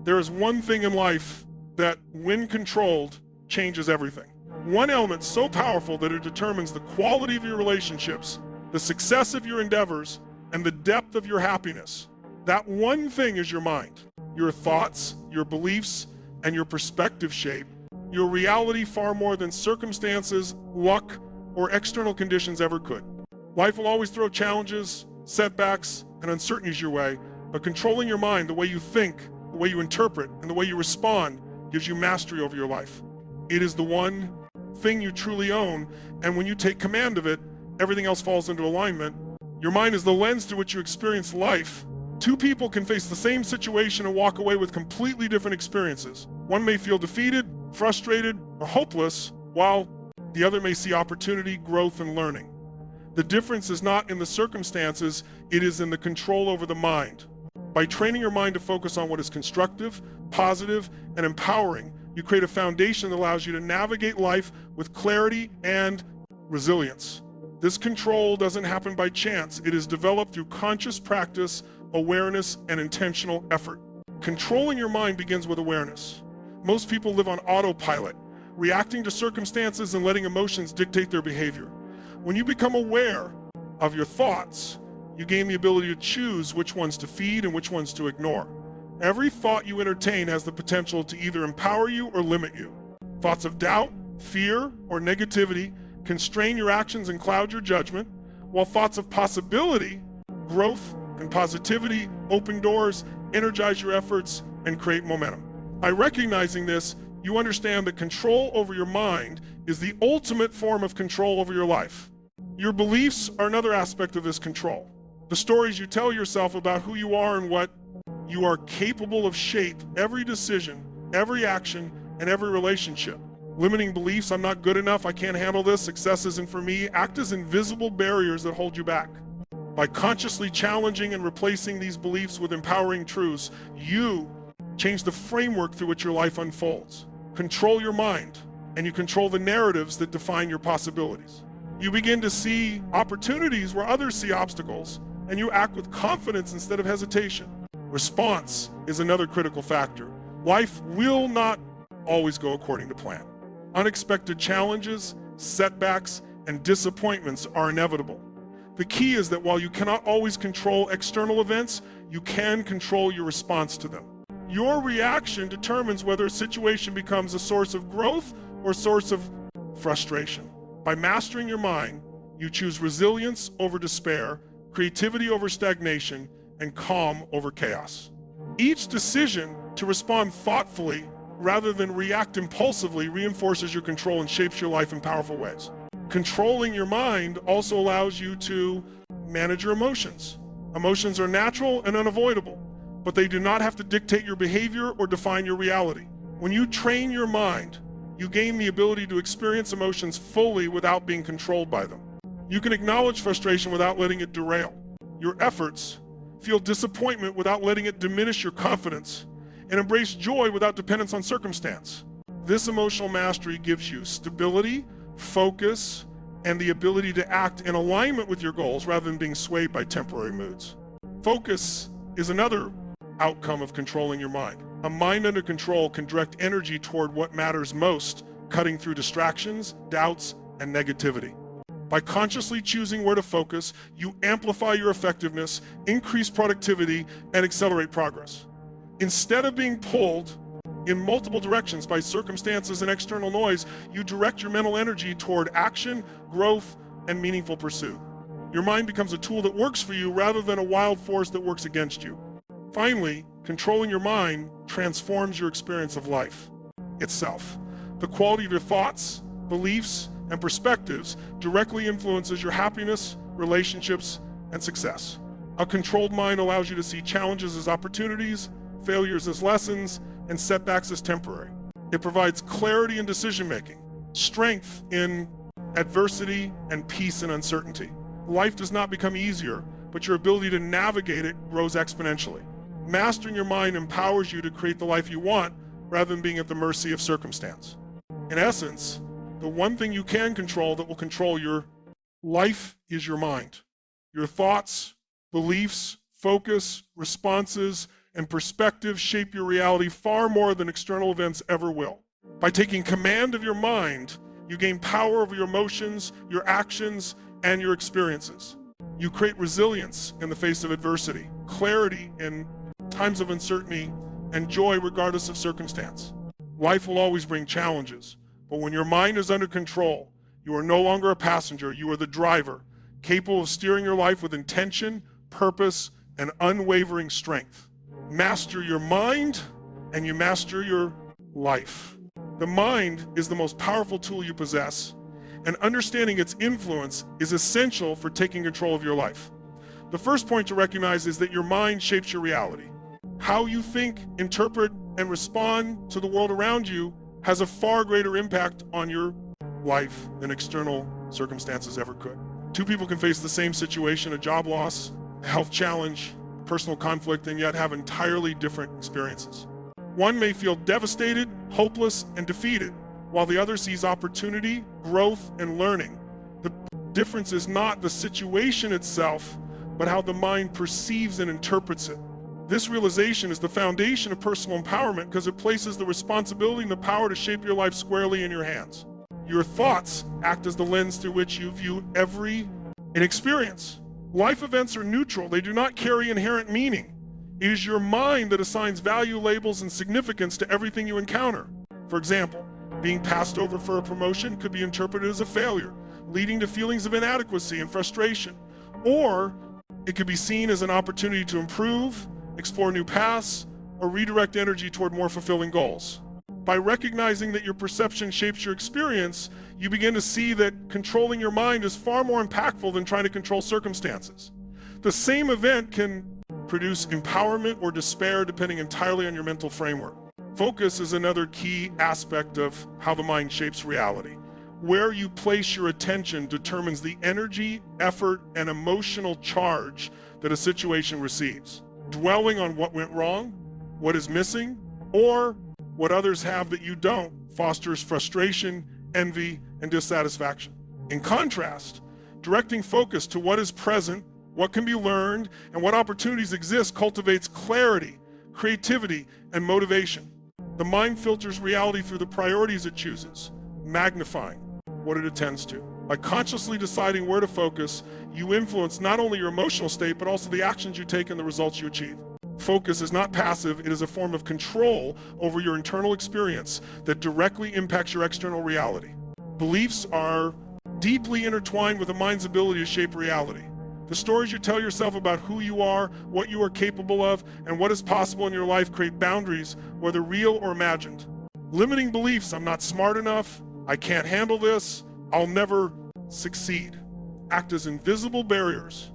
There is one thing in life that, when controlled, changes everything. One element so powerful that it determines the quality of your relationships, the success of your endeavors, and the depth of your happiness. That one thing is your mind. Your thoughts, your beliefs, and your perspective shape your reality far more than circumstances, luck, or external conditions ever could. Life will always throw challenges, setbacks, and uncertainties your way, but controlling your mind, the way you think, the way you interpret, and the way you respond gives you mastery over your life. It is the one thing you truly own, and when you take command of it, everything else falls into alignment. Your mind is the lens through which you experience life. Two people can face the same situation and walk away with completely different experiences. One may feel defeated, frustrated, or hopeless, while the other may see opportunity, growth, and learning. The difference is not in the circumstances, it is in the control over the mind. By training your mind to focus on what is constructive, positive, and empowering, you create a foundation that allows you to navigate life with clarity and resilience. This control doesn't happen by chance. It is developed through conscious practice, awareness, and intentional effort. Controlling your mind begins with awareness. Most people live on autopilot, reacting to circumstances and letting emotions dictate their behavior. When you become aware of your thoughts, you gain the ability to choose which ones to feed and which ones to ignore. Every thought you entertain has the potential to either empower you or limit you. Thoughts of doubt, fear, or negativity constrain your actions and cloud your judgment, while thoughts of possibility, growth, and positivity open doors, energize your efforts, and create momentum. By recognizing this, you understand that control over your mind is the ultimate form of control over your life. Your beliefs are another aspect of this control. The stories you tell yourself about who you are and what you are capable of shape every decision, every action, and every relationship. Limiting beliefs, I'm not good enough, I can't handle this, success isn't for me, act as invisible barriers that hold you back. By consciously challenging and replacing these beliefs with empowering truths, you change the framework through which your life unfolds. Control your mind, and you control the narratives that define your possibilities. You begin to see opportunities where others see obstacles, and you act with confidence instead of hesitation. Response is another critical factor. Life will not always go according to plan. Unexpected challenges, setbacks, and disappointments are inevitable. The key is that while you cannot always control external events, you can control your response to them. Your reaction determines whether a situation becomes a source of growth or a source of frustration. By mastering your mind, you choose resilience over despair, creativity over stagnation, and calm over chaos. Each decision to respond thoughtfully rather than react impulsively reinforces your control and shapes your life in powerful ways. Controlling your mind also allows you to manage your emotions. Emotions are natural and unavoidable, but they do not have to dictate your behavior or define your reality. When you train your mind, you gain the ability to experience emotions fully without being controlled by them. You can acknowledge frustration without letting it derail your efforts, feel disappointment without letting it diminish your confidence, and embrace joy without dependence on circumstance. This emotional mastery gives you stability, focus, and the ability to act in alignment with your goals rather than being swayed by temporary moods. Focus is another outcome of controlling your mind. A mind under control can direct energy toward what matters most, cutting through distractions, doubts, and negativity. By consciously choosing where to focus, you amplify your effectiveness, increase productivity, and accelerate progress. Instead of being pulled in multiple directions by circumstances and external noise, you direct your mental energy toward action, growth, and meaningful pursuit. Your mind becomes a tool that works for you rather than a wild force that works against you. Finally, controlling your mind transforms your experience of life itself. The quality of your thoughts, beliefs, and perspectives directly influences your happiness, relationships, and success. A controlled mind allows you to see challenges as opportunities, failures as lessons, and setbacks as temporary. It provides clarity in decision-making, strength in adversity, and peace in uncertainty. Life does not become easier, but your ability to navigate it grows exponentially. Mastering your mind empowers you to create the life you want rather than being at the mercy of circumstance. In essence, the one thing you can control that will control your life is your mind. Your thoughts, beliefs, focus, responses, and perspective shape your reality far more than external events ever will. By taking command of your mind, you gain power over your emotions, your actions, and your experiences. You create resilience in the face of adversity, clarity in times of uncertainty, and joy regardless of circumstance. Life will always bring challenges, but when your mind is under control, you are no longer a passenger, you are the driver, capable of steering your life with intention, purpose, and unwavering strength. Master your mind, and you master your life. The mind is the most powerful tool you possess, and understanding its influence is essential for taking control of your life. The first point to recognize is that your mind shapes your reality. How you think, interpret, and respond to the world around you has a far greater impact on your life than external circumstances ever could. Two people can face the same situation, a job loss, a health challenge, personal conflict, and yet have entirely different experiences. One may feel devastated, hopeless, and defeated, while the other sees opportunity, growth, and learning. The difference is not the situation itself, but how the mind perceives and interprets it. This realization is the foundation of personal empowerment because it places the responsibility and the power to shape your life squarely in your hands. Your thoughts act as the lens through which you view every experience. Life events are neutral. They do not carry inherent meaning. It is your mind that assigns value, labels, and significance to everything you encounter. For example, being passed over for a promotion could be interpreted as a failure, leading to feelings of inadequacy and frustration. Or it could be seen as an opportunity to improve, explore new paths, or redirect energy toward more fulfilling goals. By recognizing that your perception shapes your experience, you begin to see that controlling your mind is far more impactful than trying to control circumstances. The same event can produce empowerment or despair depending entirely on your mental framework. Focus is another key aspect of how the mind shapes reality. Where you place your attention determines the energy, effort, and emotional charge that a situation receives. Dwelling on what went wrong, what is missing, or what others have that you don't fosters frustration, envy, and dissatisfaction. In contrast, directing focus to what is present, what can be learned, and what opportunities exist cultivates clarity, creativity, and motivation. The mind filters reality through the priorities it chooses, magnifying what it attends to. By consciously deciding where to focus, you influence not only your emotional state, but also the actions you take and the results you achieve. Focus is not passive, it is a form of control over your internal experience that directly impacts your external reality. Beliefs are deeply intertwined with the mind's ability to shape reality. The stories you tell yourself about who you are, what you are capable of, and what is possible in your life create boundaries, whether real or imagined. Limiting beliefs, I'm not smart enough, I can't handle this, I'll never succeed, act as invisible barriers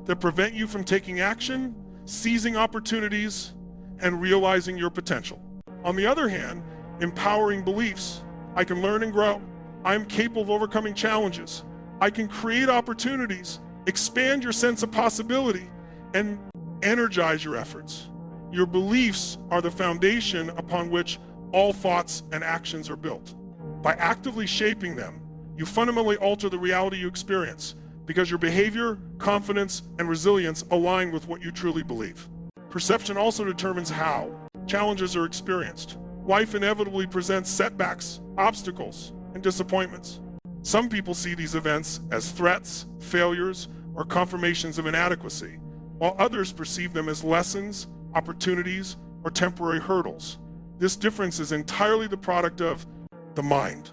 that prevent you from taking action, seizing opportunities, and realizing your potential. On the other hand, empowering beliefs, I can learn and grow, I'm capable of overcoming challenges, I can create opportunities, expand your sense of possibility, and energize your efforts. Your beliefs are the foundation upon which all thoughts and actions are built. By actively shaping them, you fundamentally alter the reality you experience because your behavior, confidence, and resilience align with what you truly believe. Perception also determines how challenges are experienced. Life inevitably presents setbacks, obstacles, and disappointments. Some people see these events as threats, failures, or confirmations of inadequacy, while others perceive them as lessons, opportunities, or temporary hurdles. This difference is entirely the product of the mind.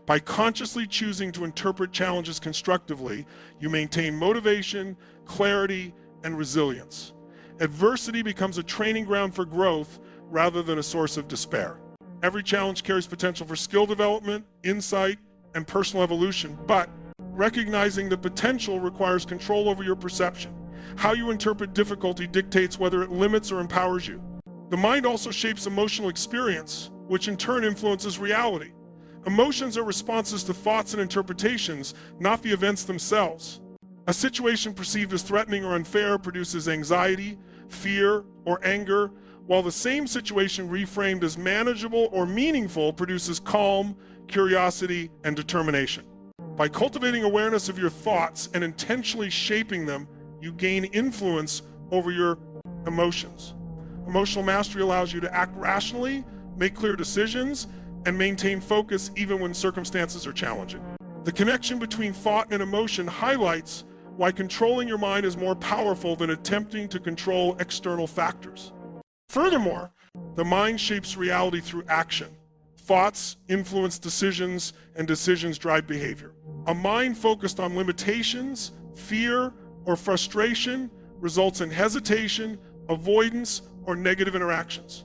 By consciously choosing to interpret challenges constructively, you maintain motivation, clarity, and resilience. Adversity becomes a training ground for growth rather than a source of despair. Every challenge carries potential for skill development, insight, and personal evolution, but recognizing the potential requires control over your perception. How you interpret difficulty dictates whether it limits or empowers you. The mind also shapes emotional experience, which in turn influences reality. Emotions are responses to thoughts and interpretations, not the events themselves. A situation perceived as threatening or unfair produces anxiety, fear, or anger, while the same situation reframed as manageable or meaningful produces calm, curiosity, and determination. By cultivating awareness of your thoughts and intentionally shaping them, you gain influence over your emotions. Emotional mastery allows you to act rationally, make clear decisions, and maintain focus even when circumstances are challenging. The connection between thought and emotion highlights why controlling your mind is more powerful than attempting to control external factors. Furthermore, the mind shapes reality through action. Thoughts influence decisions, and decisions drive behavior. A mind focused on limitations, fear, or frustration results in hesitation, avoidance, or negative interactions.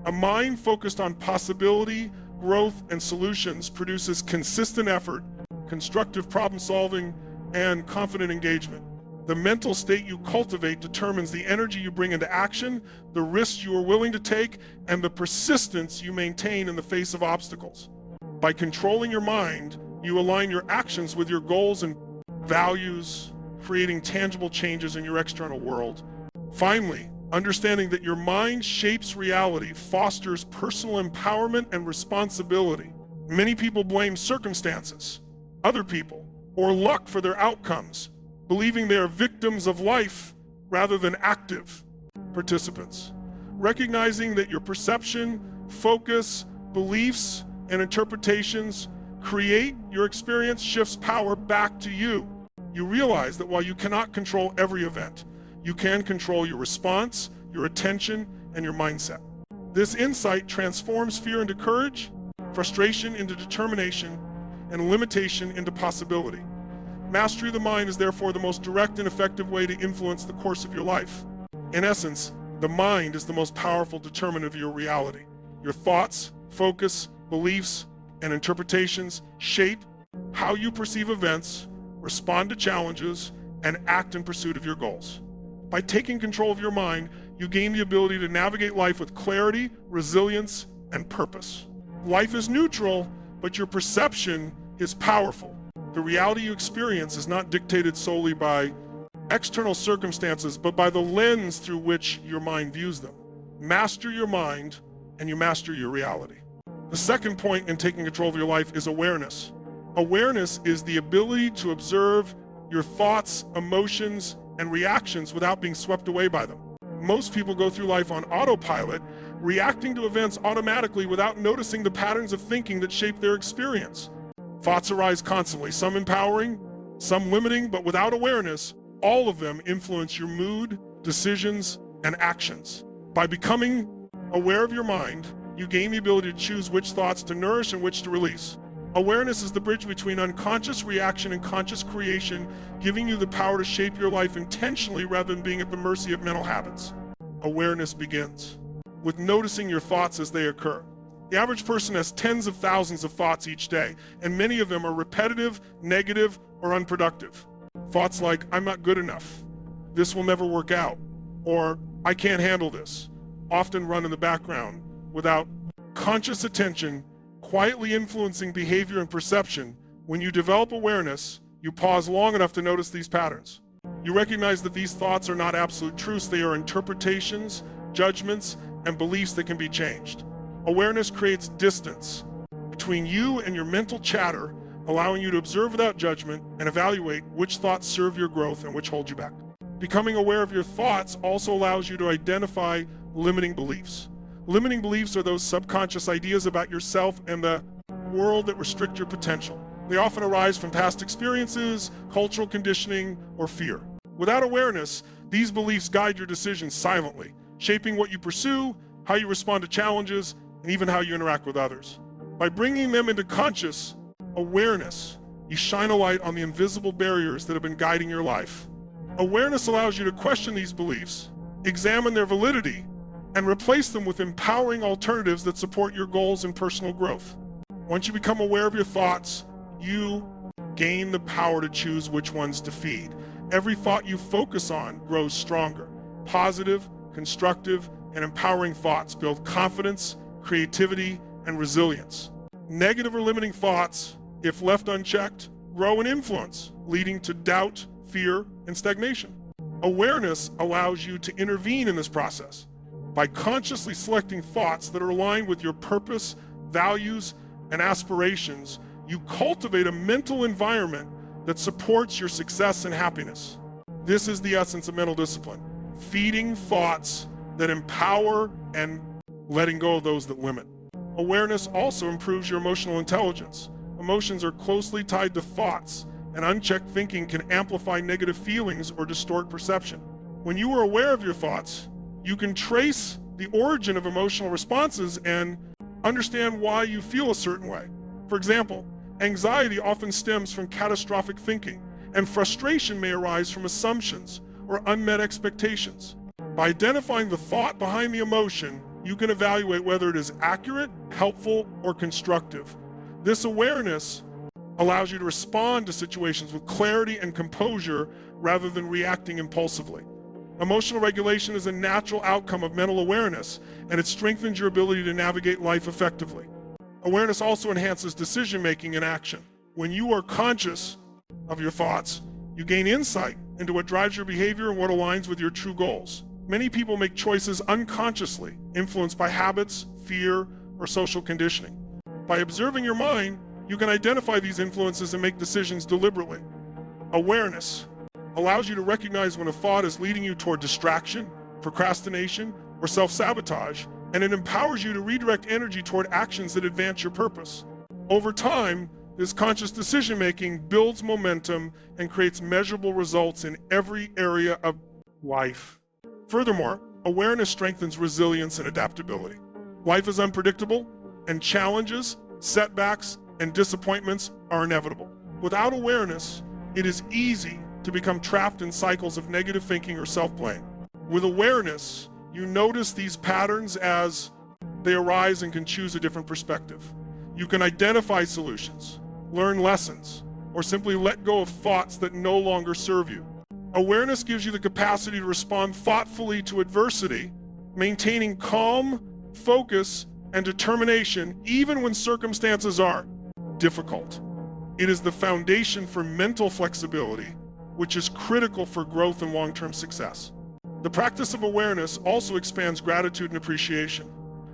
A mind focused on possibility, growth, and solutions produces consistent effort, constructive problem solving, and confident engagement. The mental state you cultivate determines the energy you bring into action, the risks you are willing to take, and the persistence you maintain in the face of obstacles. By controlling your mind, you align your actions with your goals and values, creating tangible changes in your external world. Finally, understanding that your mind shapes reality fosters personal empowerment and responsibility. Many people blame circumstances, other people, or luck for their outcomes, believing they are victims of life rather than active participants. Recognizing that your perception, focus, beliefs, and interpretations create your experience shifts power back to you. You realize that while you cannot control every event, you can control your response, your attention, and your mindset. This insight transforms fear into courage, frustration into determination, and limitation into possibility. Mastery of the mind is therefore the most direct and effective way to influence the course of your life. In essence, the mind is the most powerful determinant of your reality. Your thoughts, focus, beliefs, and interpretations shape how you perceive events, respond to challenges, and act in pursuit of your goals. By taking control of your mind, you gain the ability to navigate life with clarity, resilience, and purpose. Life is neutral, but your perception is powerful. The reality you experience is not dictated solely by external circumstances, but by the lens through which your mind views them. Master your mind, and you master your reality. The second point in taking control of your life is awareness. Awareness is the ability to observe your thoughts, emotions, and reactions without being swept away by them. Most people go through life on autopilot, reacting to events automatically without noticing the patterns of thinking that shape their experience. Thoughts arise constantly, some empowering, some limiting, but without awareness, all of them influence your mood, decisions, and actions. By becoming aware of your mind, you gain the ability to choose which thoughts to nourish and which to release. Awareness is the bridge between unconscious reaction and conscious creation, giving you the power to shape your life intentionally rather than being at the mercy of mental habits. Awareness begins with noticing your thoughts as they occur. The average person has tens of thousands of thoughts each day, and many of them are repetitive, negative, or unproductive. Thoughts like, I'm not good enough, this will never work out, or I can't handle this, often run in the background without conscious attention, quietly influencing behavior and perception. When you develop awareness, you pause long enough to notice these patterns. You recognize that these thoughts are not absolute truths, they are interpretations, judgments, and beliefs that can be changed. Awareness creates distance between you and your mental chatter, allowing you to observe without judgment and evaluate which thoughts serve your growth and which hold you back. Becoming aware of your thoughts also allows you to identify limiting beliefs. Limiting beliefs are those subconscious ideas about yourself and the world that restrict your potential. They often arise from past experiences, cultural conditioning, or fear. Without awareness, these beliefs guide your decisions silently, shaping what you pursue, how you respond to challenges, and even how you interact with others. By bringing them into conscious awareness, you shine a light on the invisible barriers that have been guiding your life. Awareness allows you to question these beliefs, examine their validity, and replace them with empowering alternatives that support your goals and personal growth. Once you become aware of your thoughts, you gain the power to choose which ones to feed. Every thought you focus on grows stronger. Positive, constructive, and empowering thoughts build confidence, creativity, and resilience. Negative or limiting thoughts, if left unchecked, grow in influence, leading to doubt, fear, and stagnation. Awareness allows you to intervene in this process by consciously selecting thoughts that are aligned with your purpose, values, and aspirations. You cultivate a mental environment that supports your success and happiness. This is the essence of mental discipline: feeding thoughts that empower and letting go of those that limit. Awareness also improves your emotional intelligence. Emotions are closely tied to thoughts, and unchecked thinking can amplify negative feelings or distort perception. When you are aware of your thoughts, you can trace the origin of emotional responses and understand why you feel a certain way. For example, anxiety often stems from catastrophic thinking, and frustration may arise from assumptions or unmet expectations. By identifying the thought behind the emotion, you can evaluate whether it is accurate, helpful, or constructive. This awareness allows you to respond to situations with clarity and composure rather than reacting impulsively. Emotional regulation is a natural outcome of mental awareness, and it strengthens your ability to navigate life effectively. Awareness also enhances decision-making and action. When you are conscious of your thoughts, you gain insight into what drives your behavior and what aligns with your true goals. Many people make choices unconsciously, influenced by habits, fear, or social conditioning. By observing your mind, you can identify these influences and make decisions deliberately. Awareness allows you to recognize when a thought is leading you toward distraction, procrastination, or self-sabotage, and it empowers you to redirect energy toward actions that advance your purpose. Over time, this conscious decision-making builds momentum and creates measurable results in every area of life. Furthermore, awareness strengthens resilience and adaptability. Life is unpredictable, and challenges, setbacks, and disappointments are inevitable. Without awareness, it is easy to become trapped in cycles of negative thinking or self-blame. With awareness, you notice these patterns as they arise and can choose a different perspective. You can identify solutions, learn lessons, or simply let go of thoughts that no longer serve you. Awareness gives you the capacity to respond thoughtfully to adversity, maintaining calm, focus, and determination even when circumstances are difficult. It is the foundation for mental flexibility, which is critical for growth and long-term success. The practice of awareness also expands gratitude and appreciation.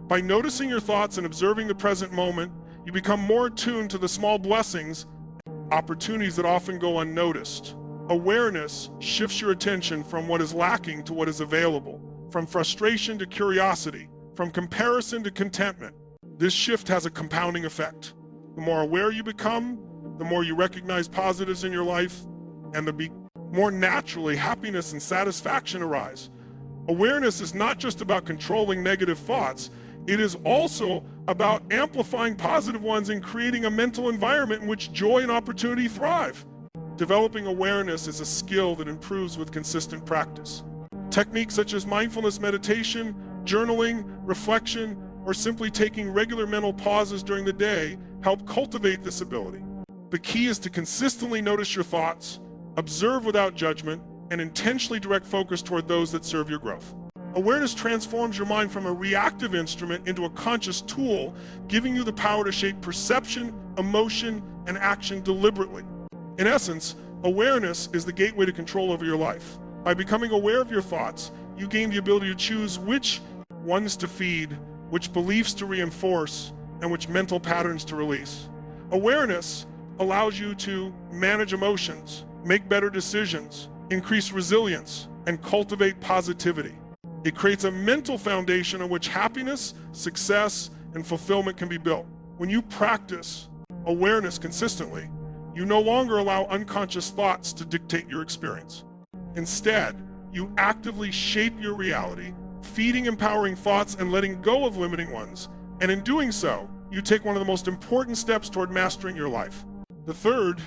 By noticing your thoughts and observing the present moment, you become more attuned to the small blessings, opportunities that often go unnoticed. Awareness shifts your attention from what is lacking to what is available, from frustration to curiosity, from comparison to contentment. This shift has a compounding effect. The more aware you become, the more you recognize positives in your life, and the more naturally happiness and satisfaction arise. Awareness is not just about controlling negative thoughts, it is also about amplifying positive ones and creating a mental environment in which joy and opportunity thrive. Developing awareness is a skill that improves with consistent practice. Techniques such as mindfulness meditation, journaling, reflection, or simply taking regular mental pauses during the day help cultivate this ability. The key is to consistently notice your thoughts, observe without judgment, and intentionally direct focus toward those that serve your growth. Awareness transforms your mind from a reactive instrument into a conscious tool, giving you the power to shape perception, emotion, and action deliberately. In essence, awareness is the gateway to control over your life. By becoming aware of your thoughts, you gain the ability to choose which ones to feed, which beliefs to reinforce, and which mental patterns to release. Awareness allows you to manage emotions, make better decisions, increase resilience, and cultivate positivity. It creates a mental foundation on which happiness, success, and fulfillment can be built. When you practice awareness consistently, you no longer allow unconscious thoughts to dictate your experience. Instead, you actively shape your reality, feeding empowering thoughts and letting go of limiting ones. And in doing so, you take one of the most important steps toward mastering your life. The third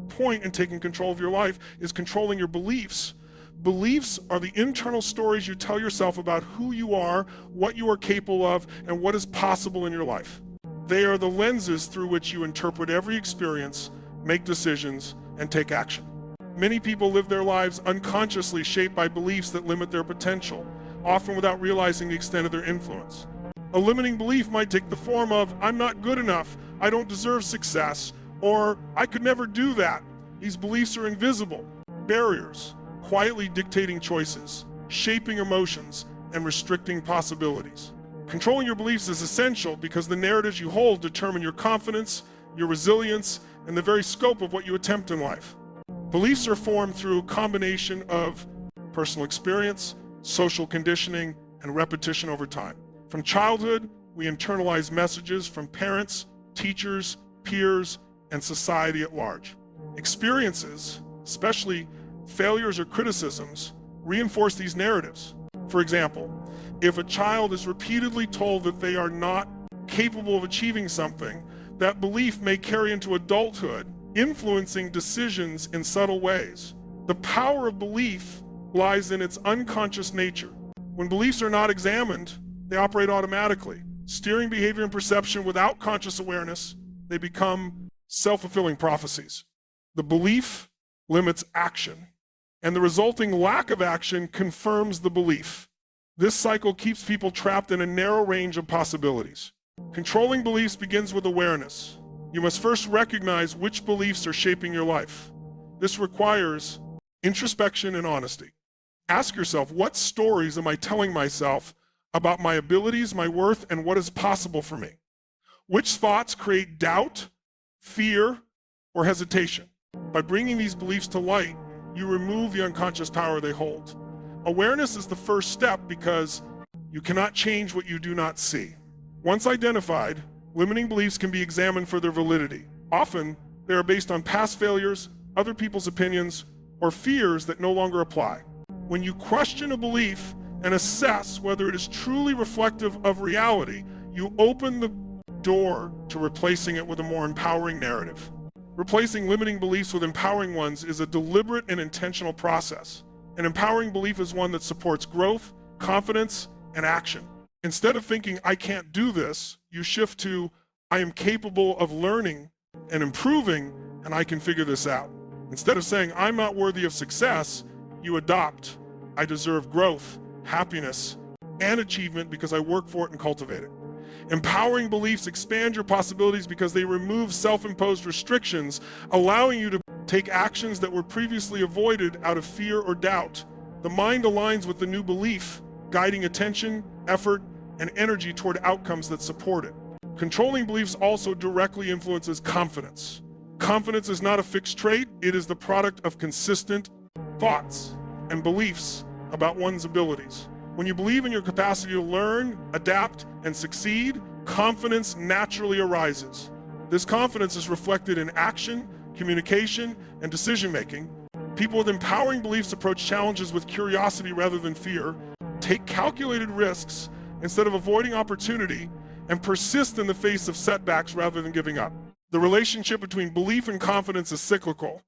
point in taking control of your life is controlling your beliefs. Beliefs are the internal stories you tell yourself about who you are, what you are capable of, and what is possible in your life. They are the lenses through which you interpret every experience, make decisions, and take action. Many people live their lives unconsciously shaped by beliefs that limit their potential, often without realizing the extent of their influence. A limiting belief might take the form of, "I'm not good enough, I don't deserve success," or "I could never do that." These beliefs are invisible barriers, quietly dictating choices, shaping emotions, and restricting possibilities. Controlling your beliefs is essential because the narratives you hold determine your confidence, your resilience, and the very scope of what you attempt in life. Beliefs are formed through a combination of personal experience, social conditioning, and repetition over time. From childhood, we internalize messages from parents, teachers, peers, and society at large. Experiences, especially failures or criticisms, reinforce these narratives. For example, if a child is repeatedly told that they are not capable of achieving something, that belief may carry into adulthood, influencing decisions in subtle ways. The power of belief lies in its unconscious nature. When beliefs are not examined, they operate automatically, steering behavior and perception without conscious awareness. They become self-fulfilling prophecies. The belief limits action, and the resulting lack of action confirms the belief. This cycle keeps people trapped in a narrow range of possibilities. Controlling beliefs begins with awareness. You must first recognize which beliefs are shaping your life. This requires introspection and honesty. Ask yourself, what stories am I telling myself about my abilities, my worth, and what is possible for me? Which thoughts create doubt, fear, or hesitation? By bringing these beliefs to light, you remove the unconscious power they hold. Awareness is the first step because you cannot change what you do not see. Once identified, limiting beliefs can be examined for their validity. Often, they are based on past failures, other people's opinions, or fears that no longer apply. When you question a belief and assess whether it is truly reflective of reality, you open the door to replacing it with a more empowering narrative. Replacing limiting beliefs with empowering ones is a deliberate and intentional process. An empowering belief is one that supports growth, confidence, and action. Instead of thinking, I can't do this, you shift to, I am capable of learning and improving, and I can figure this out. Instead of saying, I'm not worthy of success, you adopt, I deserve growth, happiness, and achievement because I work for it and cultivate it. Empowering beliefs expand your possibilities because they remove self-imposed restrictions, allowing you to take actions that were previously avoided out of fear or doubt. The mind aligns with the new belief, guiding attention, effort, and energy toward outcomes that support it. Controlling beliefs also directly influences confidence. Confidence is not a fixed trait, it is the product of consistent thoughts and beliefs about one's abilities. When you believe in your capacity to learn, adapt, and succeed, confidence naturally arises. This confidence is reflected in action, communication, and decision-making. People with empowering beliefs approach challenges with curiosity rather than fear, take calculated risks instead of avoiding opportunity, and persist in the face of setbacks rather than giving up. The relationship between belief and confidence is cyclical.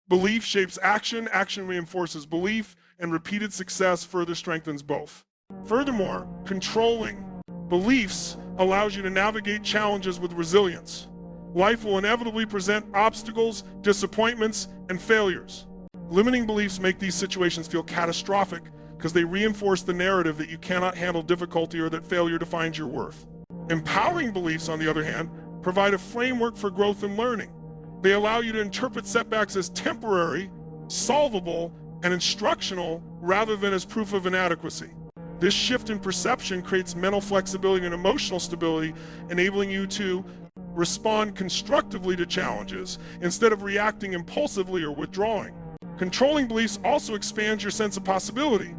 Belief shapes action, action reinforces belief, and repeated success further strengthens both. Furthermore, controlling beliefs allows you to navigate challenges with resilience. Life will inevitably present obstacles, disappointments, and failures. Limiting beliefs make these situations feel catastrophic because they reinforce the narrative that you cannot handle difficulty or that failure defines your worth. Empowering beliefs, on the other hand, provide a framework for growth and learning. They allow you to interpret setbacks as temporary, solvable, and instructional rather than as proof of inadequacy. This shift in perception creates mental flexibility and emotional stability, enabling you to respond constructively to challenges instead of reacting impulsively or withdrawing. Controlling beliefs also expands your sense of possibility.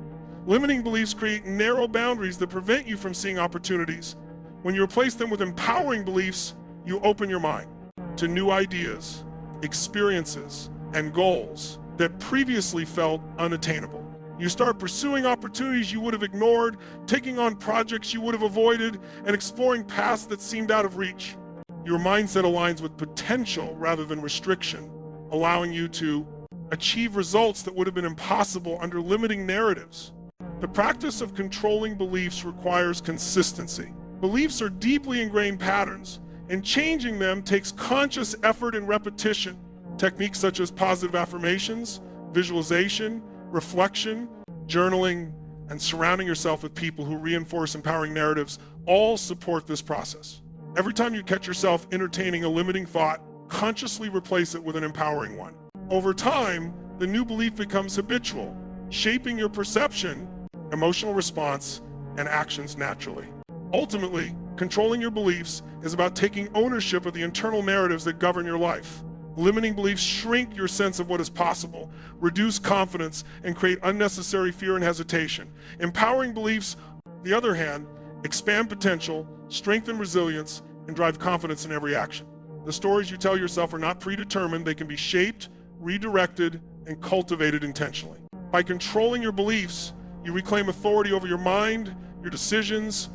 Limiting beliefs create narrow boundaries that prevent you from seeing opportunities. When you replace them with empowering beliefs, you open your mind to new ideas, experiences, and goals that previously felt unattainable. You start pursuing opportunities you would have ignored, taking on projects you would have avoided, and exploring paths that seemed out of reach. Your mindset aligns with potential rather than restriction, allowing you to achieve results that would have been impossible under limiting narratives. The practice of controlling beliefs requires consistency. Beliefs are deeply ingrained patterns, and changing them takes conscious effort and repetition. Techniques such as positive affirmations, visualization, reflection, journaling, and surrounding yourself with people who reinforce empowering narratives all support this process. Every time you catch yourself entertaining a limiting thought, consciously replace it with an empowering one. Over time, the new belief becomes habitual, shaping your perception, emotional response, and actions naturally. Ultimately, controlling your beliefs is about taking ownership of the internal narratives that govern your life. Limiting beliefs shrink your sense of what is possible, reduce confidence, and create unnecessary fear and hesitation. Empowering beliefs the other hand, expand potential, strengthen resilience, and drive confidence in every action. The stories you tell yourself are not predetermined. They can be shaped, redirected, and cultivated intentionally. By controlling your beliefs, you reclaim authority over your mind, your decisions,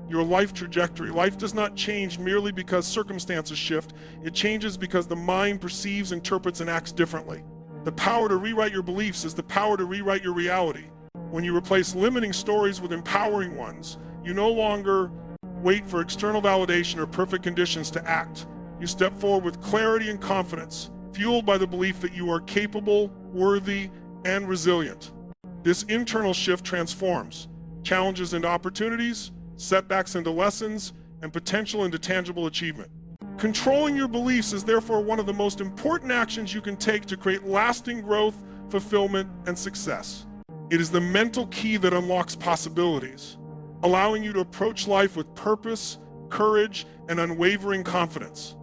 your life trajectory. Life does not change merely because circumstances shift. It changes because the mind perceives, interprets, and acts differently. The power to rewrite your beliefs is the power to rewrite your reality. When you replace limiting stories with empowering ones, you no longer wait for external validation or perfect conditions to act. You step forward with clarity and confidence, fueled by the belief that you are capable, worthy, and resilient. This internal shift transforms challenges into opportunities, setbacks into lessons, and potential into tangible achievement. Controlling your beliefs is therefore one of the most important actions you can take to create lasting growth, fulfillment, and success. It is the mental key that unlocks possibilities, allowing you to approach life with purpose, courage, and unwavering confidence.